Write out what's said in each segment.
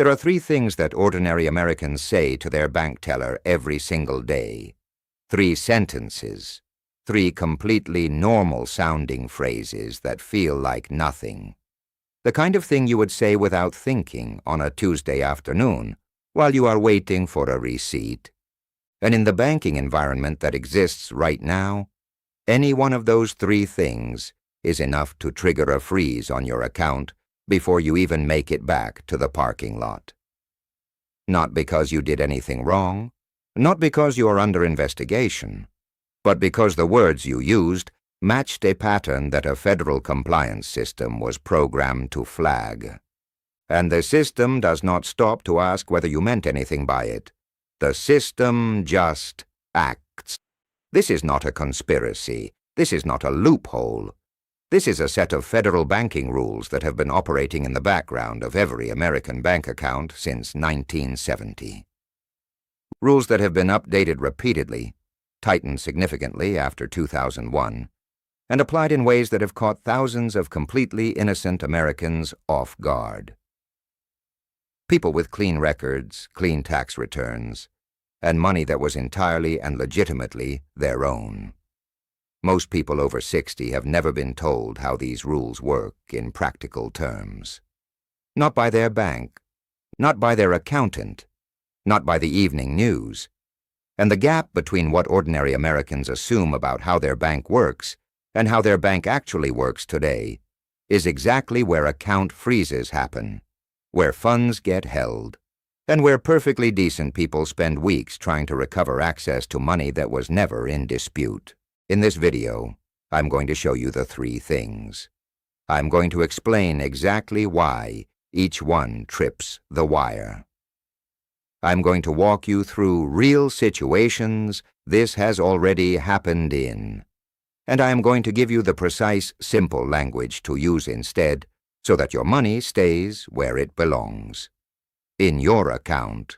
There are three things that ordinary Americans say to their bank teller every single day. Three sentences. Three completely normal-sounding phrases that feel like nothing. The kind of thing you would say without thinking on a Tuesday afternoon while you are waiting for a receipt. And in the banking environment that exists right now, any one of those three things is enough to trigger a freeze on your account before you even make it back to the parking lot. Not because you did anything wrong, not because you are under investigation, but because the words you used matched a pattern that a federal compliance system was programmed to flag. And the system does not stop to ask whether you meant anything by it. The system just acts. This is not a conspiracy. This is not a loophole. This is a set of federal banking rules that have been operating in the background of every American bank account since 1970. Rules that have been updated repeatedly, tightened significantly after 2001, and applied in ways that have caught thousands of completely innocent Americans off guard. People with clean records, clean tax returns, and money that was entirely and legitimately their own. Most people over 60 have never been told how these rules work in practical terms. Not by their bank, not by their accountant, not by the evening news. And the gap between what ordinary Americans assume about how their bank works and how their bank actually works today is exactly where account freezes happen, where funds get held, and where perfectly decent people spend weeks trying to recover access to money that was never in dispute. In this video, I'm going to show you the three things. I'm going to explain exactly why each one trips the wire. I'm going to walk you through real situations this has already happened in. And I am going to give you the precise, simple language to use instead so that your money stays where it belongs. In your account.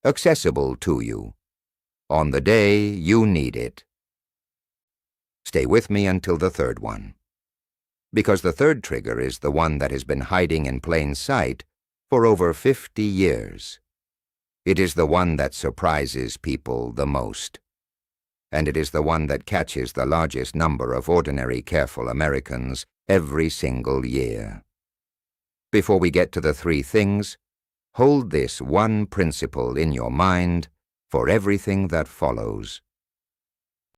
Accessible to you. On the day you need it. Stay with me until the third one. Because the third trigger is the one that has been hiding in plain sight for over 50 years. It is the one that surprises people the most. And it is the one that catches the largest number of ordinary, careful Americans every single year. Before we get to the three things, hold this one principle in your mind for everything that follows.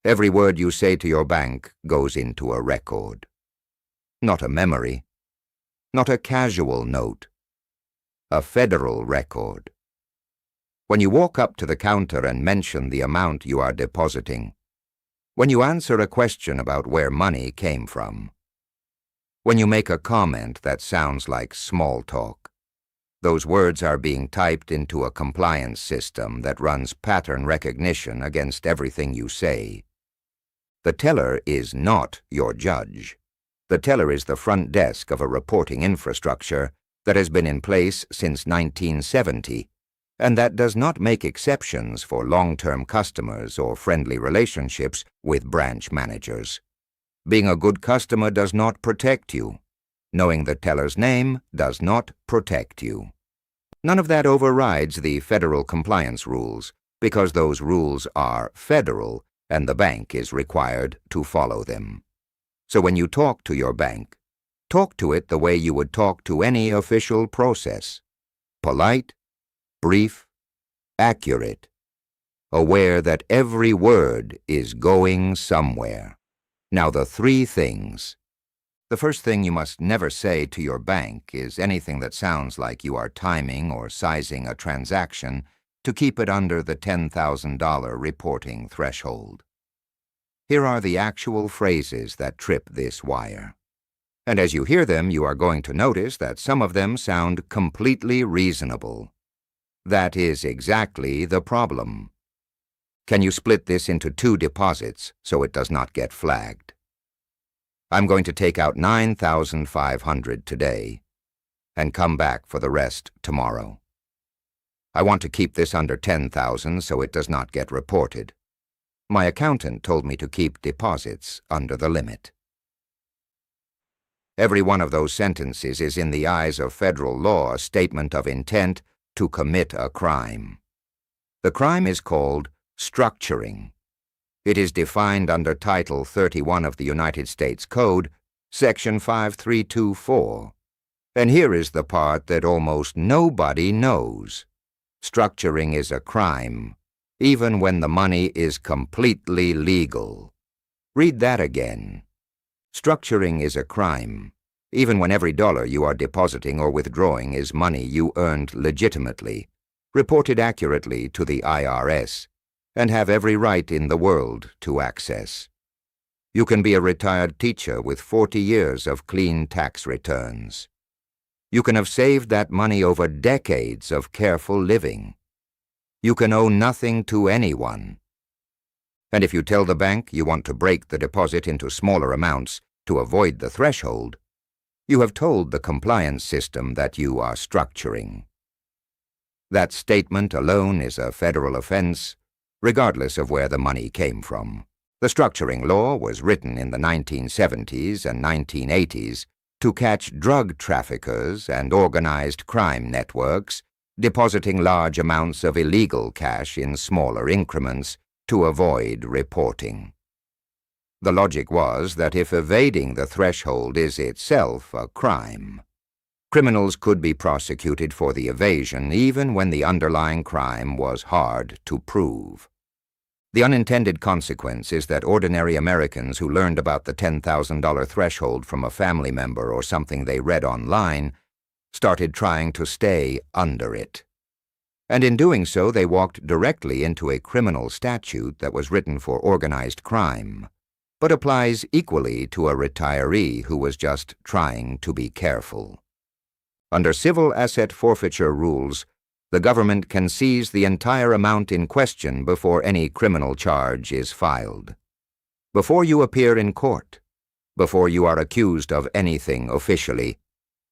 Every word you say to your bank goes into a record. Not a memory, not a casual note, a federal record. When you walk up to the counter and mention the amount you are depositing, when you answer a question about where money came from, when you make a comment that sounds like small talk, those words are being typed into a compliance system that runs pattern recognition against everything you say. The teller is not your judge. The teller is the front desk of a reporting infrastructure that has been in place since 1970, and that does not make exceptions for long-term customers or friendly relationships with branch managers. Being a good customer does not protect you. Knowing the teller's name does not protect you. None of that overrides the federal compliance rules, because those rules are federal and the bank is required to follow them. So when you talk to your bank, talk to it the way you would talk to any official process. Polite, brief, accurate, aware that every word is going somewhere. Now the three things. The first thing you must never say to your bank is anything that sounds like you are timing or sizing a transaction to keep it under the $10,000 reporting threshold. Here are the actual phrases that trip this wire. And as you hear them, you are going to notice that some of them sound completely reasonable. That is exactly the problem. Can you split this into 2 deposits so it does not get flagged? I'm going to take out $9,500 today and come back for the rest tomorrow. I want to keep this under $10,000 so it does not get reported. My accountant told me to keep deposits under the limit. Every one of those sentences is, in the eyes of federal law, a statement of intent to commit a crime. The crime is called structuring. It is defined under Title 31 of the United States Code, Section 5324. And here is the part that almost nobody knows. Structuring is a crime, even when the money is completely legal. Read that again. Structuring is a crime, even when every dollar you are depositing or withdrawing is money you earned legitimately, reported accurately to the IRS, and have every right in the world to access. You can be a retired teacher with 40 years of clean tax returns. You can have saved that money over decades of careful living. You can owe nothing to anyone. And if you tell the bank you want to break the deposit into smaller amounts to avoid the threshold, you have told the compliance system that you are structuring. That statement alone is a federal offense, regardless of where the money came from. The structuring law was written in the 1970s and 1980s to catch drug traffickers and organized crime networks depositing large amounts of illegal cash in smaller increments to avoid reporting. The logic was that if evading the threshold is itself a crime, criminals could be prosecuted for the evasion even when the underlying crime was hard to prove. The unintended consequence is that ordinary Americans who learned about the $10,000 threshold from a family member or something they read online started trying to stay under it. And in doing so, they walked directly into a criminal statute that was written for organized crime, but applies equally to a retiree who was just trying to be careful. Under civil asset forfeiture rules, the government can seize the entire amount in question before any criminal charge is filed. Before you appear in court, before you are accused of anything officially,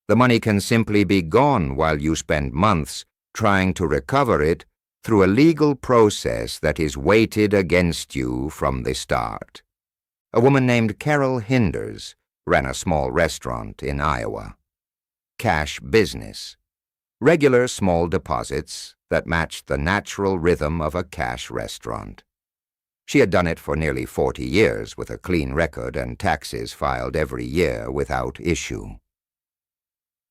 the money can simply be gone while you spend months trying to recover it through a legal process that is weighted against you from the start. A woman named Carol Hinders ran a small restaurant in Iowa. Cash business. Regular small deposits that matched the natural rhythm of a cash restaurant. She had done it for nearly 40 years with a clean record and taxes filed every year without issue.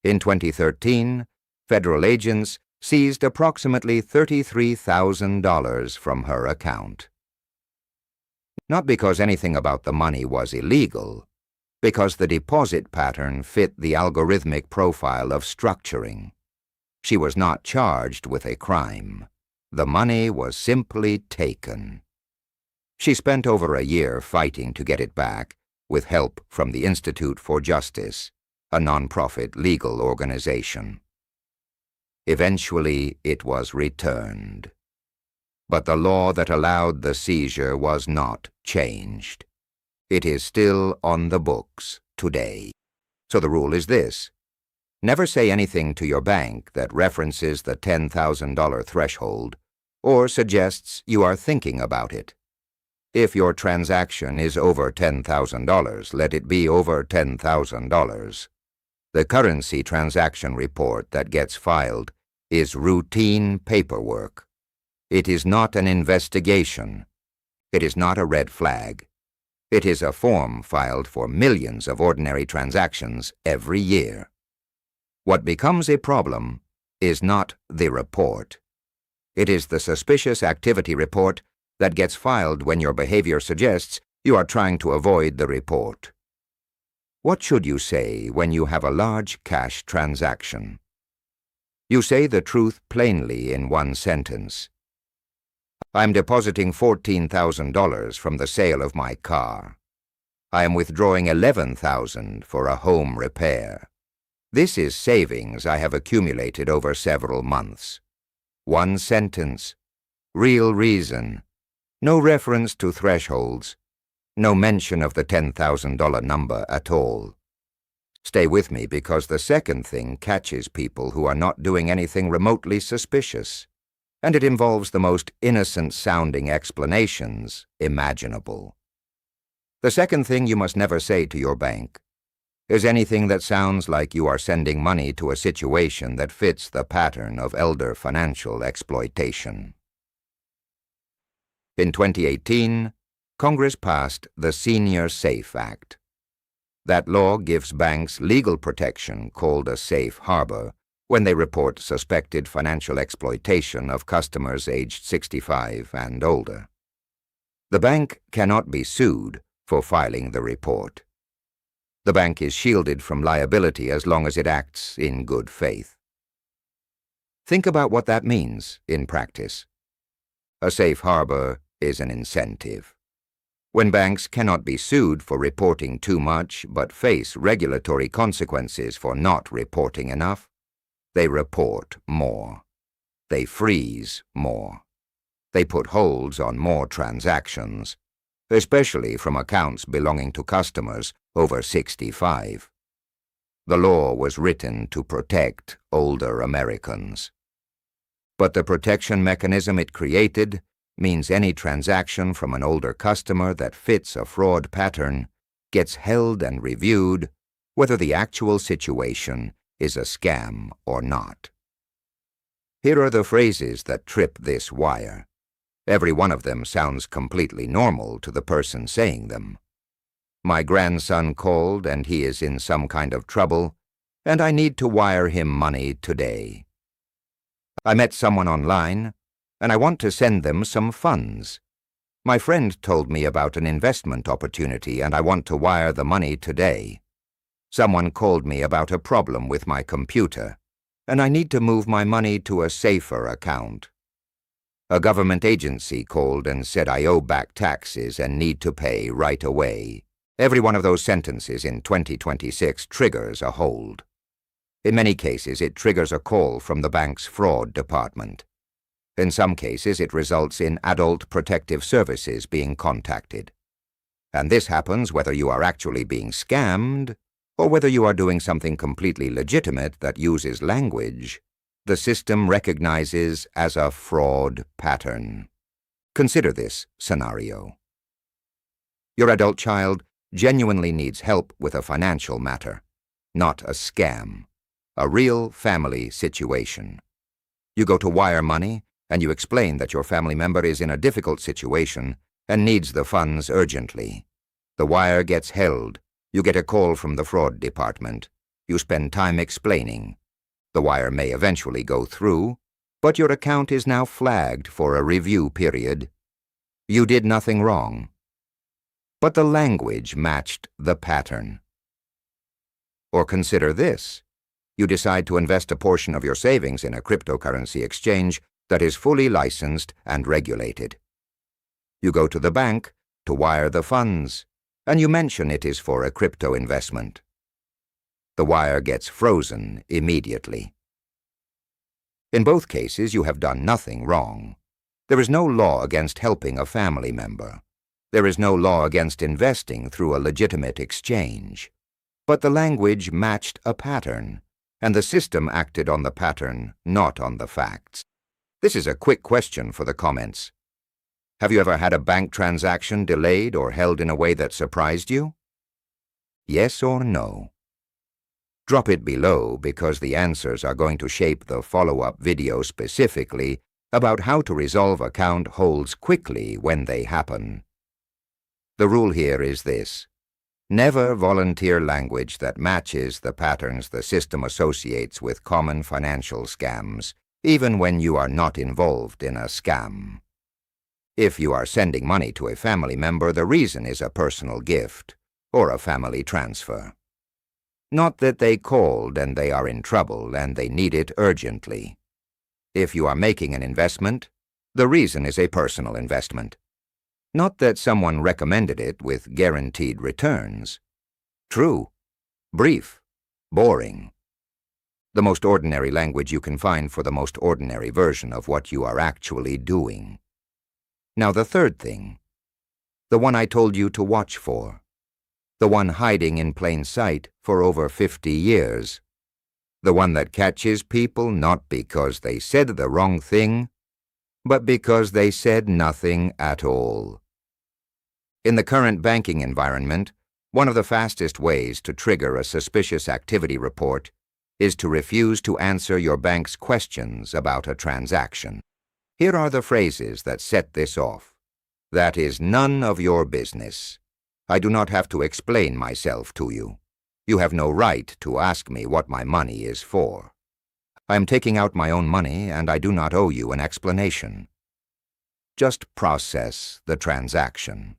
In 2013, federal agents seized approximately $33,000 from her account. Not because anything about the money was illegal, because the deposit pattern fit the algorithmic profile of structuring. She was not charged with a crime. The money was simply taken. She spent over a year fighting to get it back, with help from the Institute for Justice, a nonprofit legal organization. Eventually, it was returned. But the law that allowed the seizure was not changed. It is still on the books today. So the rule is this: never say anything to your bank that references the $10,000 threshold or suggests you are thinking about it. If your transaction is over $10,000, let it be over $10,000. The currency transaction report that gets filed is routine paperwork. It is not an investigation. It is not a red flag. It is a form filed for millions of ordinary transactions every year. What becomes a problem is not the report. It is the suspicious activity report that gets filed when your behavior suggests you are trying to avoid the report. What should you say when you have a large cash transaction? You say the truth plainly in one sentence. I'm depositing $14,000 from the sale of my car. I am withdrawing $11,000 for a home repair. This is savings I have accumulated over several months. One sentence. Real reason. No reference to thresholds. No mention of the $10,000 number at all. Stay with me because the second thing catches people who are not doing anything remotely suspicious, and it involves the most innocent-sounding explanations imaginable. The second thing you must never say to your bank is anything that sounds like you are sending money to a situation that fits the pattern of elder financial exploitation. In 2018, Congress passed the Senior SAFE Act. That law gives banks legal protection called a safe harbor when they report suspected financial exploitation of customers aged 65 and older. The bank cannot be sued for filing the report. The bank is shielded from liability as long as it acts in good faith. Think about what that means in practice. A safe harbor is an incentive. When banks cannot be sued for reporting too much but face regulatory consequences for not reporting enough, they report more. They freeze more. They put holds on more transactions, especially from accounts belonging to customers over 65. The law was written to protect older Americans. But the protection mechanism it created means any transaction from an older customer that fits a fraud pattern gets held and reviewed whether the actual situation is a scam or not. Here are the phrases that trip this wire. Every one of them sounds completely normal to the person saying them. My grandson called and he is in some kind of trouble, and I need to wire him money today. I met someone online, and I want to send them some funds. My friend told me about an investment opportunity and I want to wire the money today. Someone called me about a problem with my computer, and I need to move my money to a safer account. A government agency called and said I owe back taxes and need to pay right away. Every one of those sentences in 2026 triggers a hold. In many cases, it triggers a call from the bank's fraud department. In some cases, it results in Adult Protective Services being contacted. And this happens whether you are actually being scammed or whether you are doing something completely legitimate that uses language the system recognizes as a fraud pattern. Consider this scenario. Your adult child genuinely needs help with a financial matter, not a scam, a real family situation. You go to wire money, and you explain that your family member is in a difficult situation and needs the funds urgently. The wire gets held. You get a call from the fraud department. You spend time explaining. The wire may eventually go through, but your account is now flagged for a review period. You did nothing wrong. But the language matched the pattern. Or consider this. You decide to invest a portion of your savings in a cryptocurrency exchange that is fully licensed and regulated. You go to the bank to wire the funds, and you mention it is for a crypto investment. The wire gets frozen immediately. In both cases, you have done nothing wrong. There is no law against helping a family member. There is no law against investing through a legitimate exchange. But the language matched a pattern, and the system acted on the pattern, not on the facts. This is a quick question for the comments. Have you ever had a bank transaction delayed or held in a way that surprised you? Yes or no? Drop it below because the answers are going to shape the follow-up video specifically about how to resolve account holds quickly when they happen. The rule here is this. Never volunteer language that matches the patterns the system associates with common financial scams, even when you are not involved in a scam. If you are sending money to a family member, the reason is a personal gift or a family transfer. Not that they called and they are in trouble and they need it urgently. If you are making an investment, the reason is a personal investment. Not that someone recommended it with guaranteed returns. True, brief, boring. The most ordinary language you can find for the most ordinary version of what you are actually doing. Now the third thing, the one I told you to watch for, the one hiding in plain sight for over 50 years, the one that catches people not because they said the wrong thing, but because they said nothing at all. In the current banking environment, One of the fastest ways to trigger a suspicious activity report is to refuse to answer your bank's questions about a transaction. Here are the phrases that set this off. That is none of your business. I do not have to explain myself to you. You have no right to ask me what my money is for. I am taking out my own money and I do not owe you an explanation. Just process the transaction.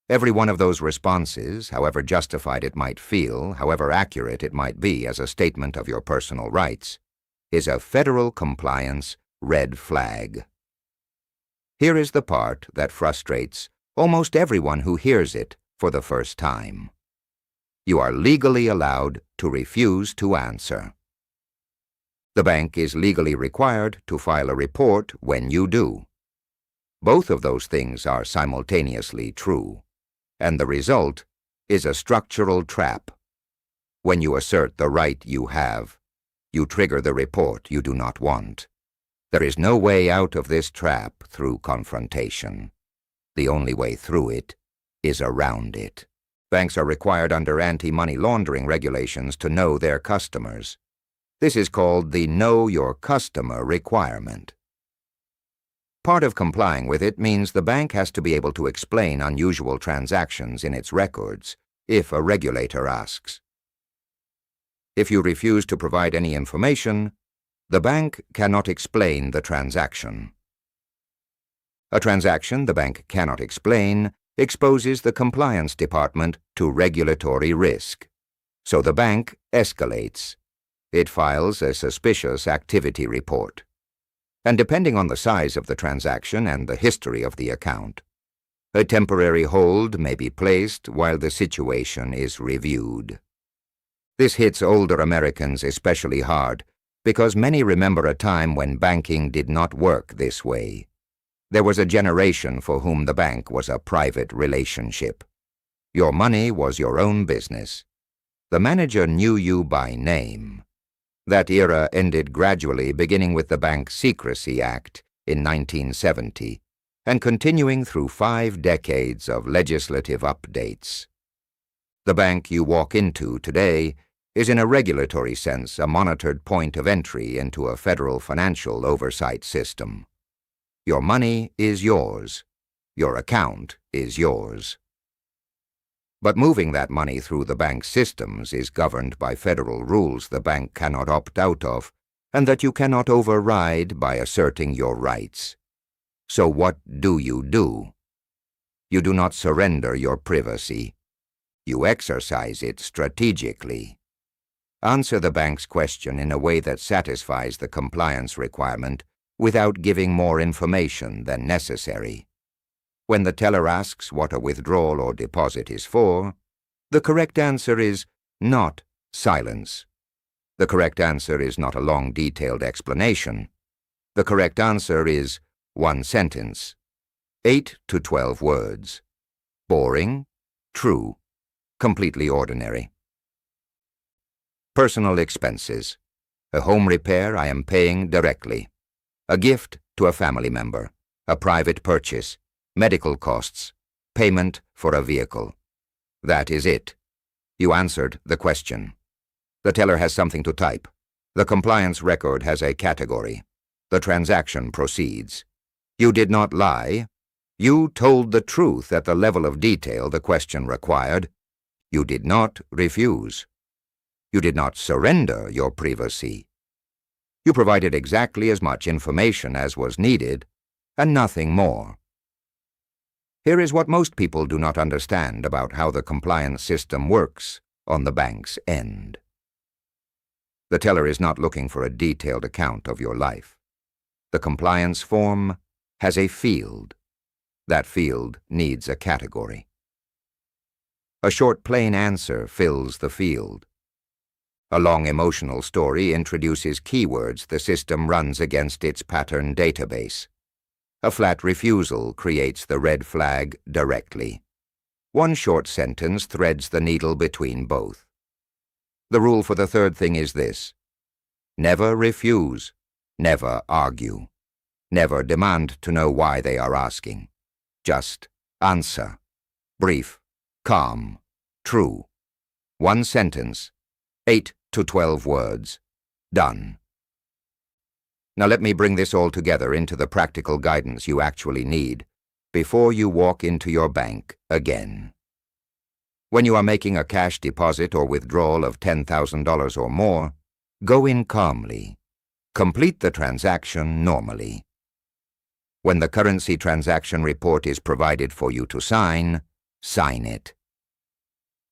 Every one of those responses, however justified it might feel, however accurate it might be as a statement of your personal rights, is a federal compliance red flag. Here is the part that frustrates almost everyone who hears it for the first time. You are legally allowed to refuse to answer. The bank is legally required to file a report when you do. Both of those things are simultaneously true, and the result is a structural trap. When you assert the right you have, you trigger the report you do not want. There is no way out of this trap through confrontation. The only way through it is around it. Banks are required under anti-money laundering regulations to know their customers. This is called the Know Your Customer requirement. Part of complying with it means the bank has to be able to explain unusual transactions in its records if a regulator asks. If you refuse to provide any information, the bank cannot explain the transaction. A transaction the bank cannot explain exposes the compliance department to regulatory risk. So the bank escalates. It files a suspicious activity report. And depending on the size of the transaction and the history of the account, a temporary hold may be placed while the situation is reviewed. This hits older Americans especially hard because many remember a time when banking did not work this way. There was a generation for whom the bank was a private relationship. Your money was your own business. The manager knew you by name. That era ended gradually, beginning with the Bank Secrecy Act in 1970 and continuing through 5 decades of legislative updates. The bank you walk into today is in a regulatory sense a monitored point of entry into a federal financial oversight system. Your money is yours. Your account is yours. But moving that money through the bank's systems is governed by federal rules the bank cannot opt out of and that you cannot override by asserting your rights. So what do? You do not surrender your privacy. You exercise it strategically. Answer the bank's question in a way that satisfies the compliance requirement without giving more information than necessary. When the teller asks what a withdrawal or deposit is for, the correct answer is not silence. The correct answer is not a long, detailed explanation. The correct answer is one sentence, 8 to 12 words. Boring, true, completely ordinary. Personal expenses. A home repair I am paying directly. A gift to a family member. A private purchase. Medical costs, payment for a vehicle. That is it. You answered the question. The teller has something to type. The compliance record has a category. The transaction proceeds. You did not lie. You told the truth at the level of detail the question required. You did not refuse. You did not surrender your privacy. You provided exactly as much information as was needed, and nothing more. Here is what most people do not understand about how the compliance system works on the bank's end. The teller is not looking for a detailed account of your life. The compliance form has a field. That field needs a category. A short plain answer fills the field. A long emotional story introduces keywords the system runs against its pattern database. A flat refusal creates the red flag directly. One short sentence threads the needle between both. The rule for the third thing is this: never refuse, never argue, never demand to know why they are asking. Just answer. Brief, calm, True. One sentence, 8 to 12 words. Done. Now let me bring this all together into the practical guidance you actually need before you walk into your bank again. When you are making a cash deposit or withdrawal of $10,000 or more, go in calmly. Complete the transaction normally. When the currency transaction report is provided for you to sign, sign it.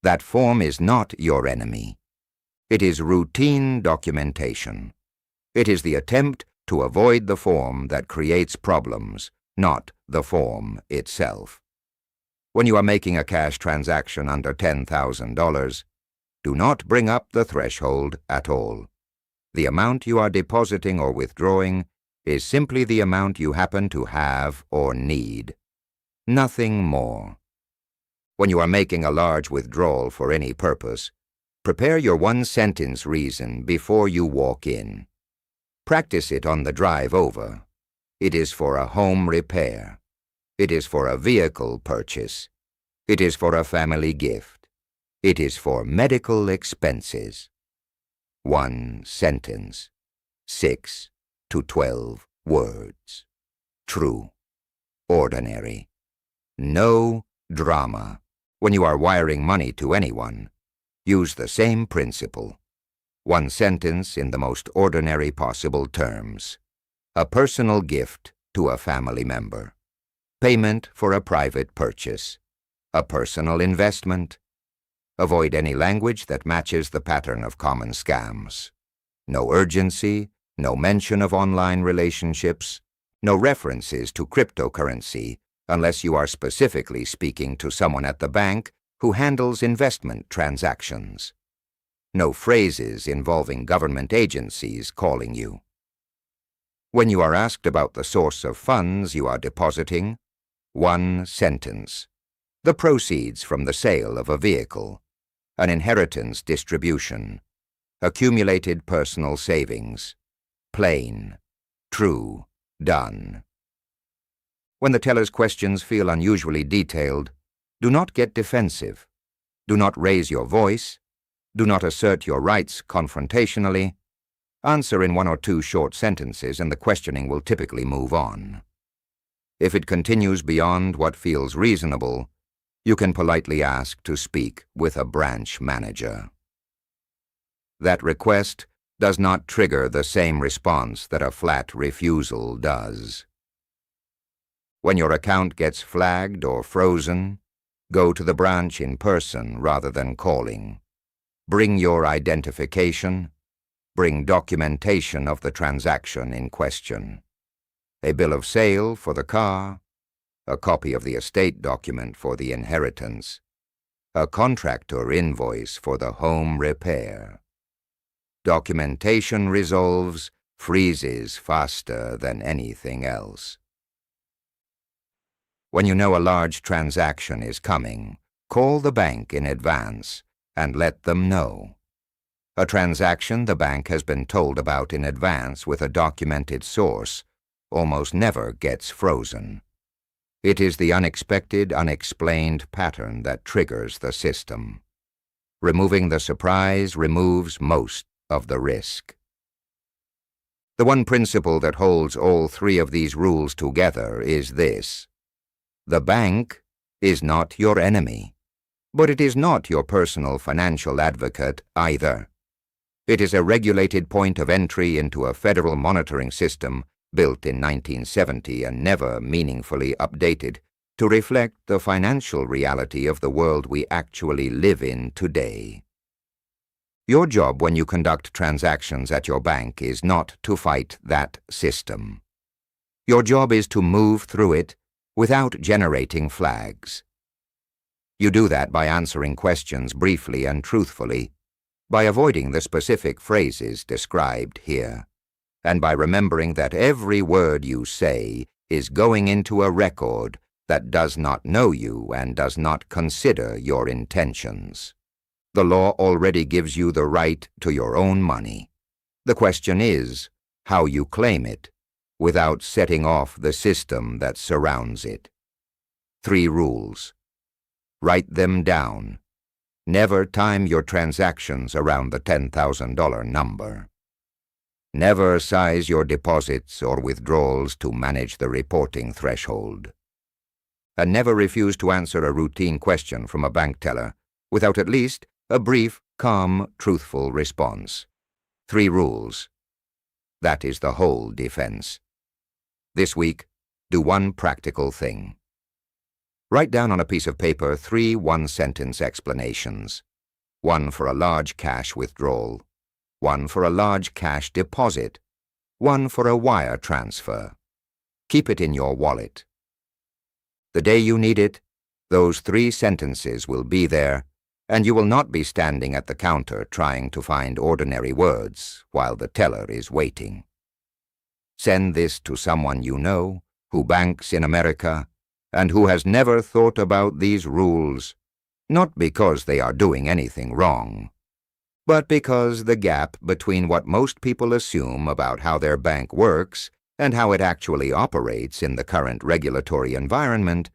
That form is not your enemy. It is routine documentation. It is the attempt to avoid the form that creates problems, not the form itself. When you are making a cash transaction under $10,000, do not bring up the threshold at all. The amount you are depositing or withdrawing is simply the amount you happen to have or need. Nothing more. When you are making a large withdrawal for any purpose, prepare your one-sentence reason before you walk in. Practice it on the drive over. It is for a home repair. It is for a vehicle purchase. It is for a family gift. It is for medical expenses. One sentence. 6 to 12 words. True. Ordinary. No drama. When you are wiring money to anyone, use the same principle. One sentence in the most ordinary possible terms. A personal gift to a family member. Payment for a private purchase. A personal investment. Avoid any language that matches the pattern of common scams. No urgency, no mention of online relationships, no references to cryptocurrency unless you are specifically speaking to someone at the bank who handles investment transactions. No phrases involving government agencies calling you. When you are asked about the source of funds you are depositing, one sentence. The proceeds from the sale of a vehicle, an inheritance distribution, accumulated personal savings, plain, true, done. When the teller's questions feel unusually detailed, do not get defensive. Do not raise your voice. Do not assert your rights confrontationally. Answer in 1 or 2 short sentences and the questioning will typically move on. If it continues beyond what feels reasonable, you can politely ask to speak with a branch manager. That request does not trigger the same response that a flat refusal does. When your account gets flagged or frozen, go to the branch in person rather than calling. Bring your identification. Bring documentation of the transaction in question. A bill of sale for the car, a copy of the estate document for the inheritance, a contractor invoice for the home repair. Documentation resolves, freezes faster than anything else. When you know a large transaction is coming, call the bank in advance and let them know. A transaction the bank has been told about in advance with a documented source almost never gets frozen. It is the unexpected, unexplained pattern that triggers the system. Removing the surprise removes most of the risk. The one principle that holds all 3 of these rules together is this. The bank is not your enemy, but it is not your personal financial advocate either. It is a regulated point of entry into a federal monitoring system built in 1970 and never meaningfully updated to reflect the financial reality of the world we actually live in today. Your job when you conduct transactions at your bank is not to fight that system. Your job is to move through it without generating flags. You do that by answering questions briefly and truthfully, by avoiding the specific phrases described here, and by remembering that every word you say is going into a record that does not know you and does not consider your intentions. The law already gives you the right to your own money. The question is how you claim it without setting off the system that surrounds it. 3 rules. Write them down. Never time your transactions around the $10,000 number. Never size your deposits or withdrawals to manage the reporting threshold. And never refuse to answer a routine question from a bank teller without at least a brief, calm, truthful response. 3 rules. That is the whole defense. This week, do one practical thing. Write down on a piece of paper 3 one-sentence explanations. 1 for a large cash withdrawal, 1 for a large cash deposit, 1 for a wire transfer. Keep it in your wallet. The day you need it, those 3 sentences will be there, and you will not be standing at the counter trying to find ordinary words while the teller is waiting. Send this to someone you know who banks in America and who has never thought about these rules, not because they are doing anything wrong, but because the gap between what most people assume about how their bank works and how it actually operates in the current regulatory environment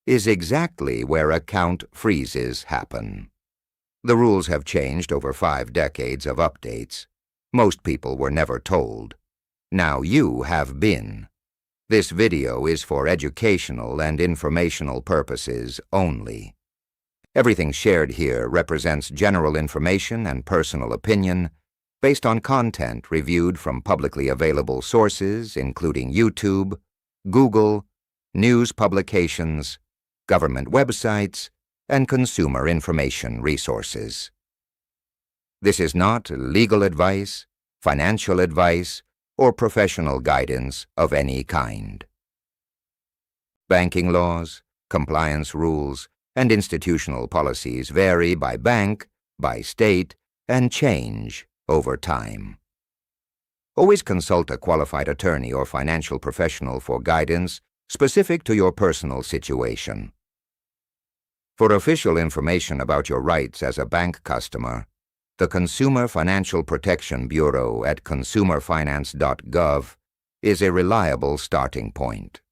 is exactly where account freezes happen. The rules have changed over 5 decades of updates. Most people were never told. Now you have been. This video is for educational and informational purposes only. Everything shared here represents general information and personal opinion based on content reviewed from publicly available sources including YouTube, Google, news publications, government websites, and consumer information resources. This is not legal advice, financial advice, or professional guidance of any kind. Banking laws, compliance rules, and institutional policies vary by bank, by state, and change over time. Always consult a qualified attorney or financial professional for guidance specific to your personal situation. For official information about your rights as a bank customer, the Consumer Financial Protection Bureau at consumerfinance.gov is a reliable starting point.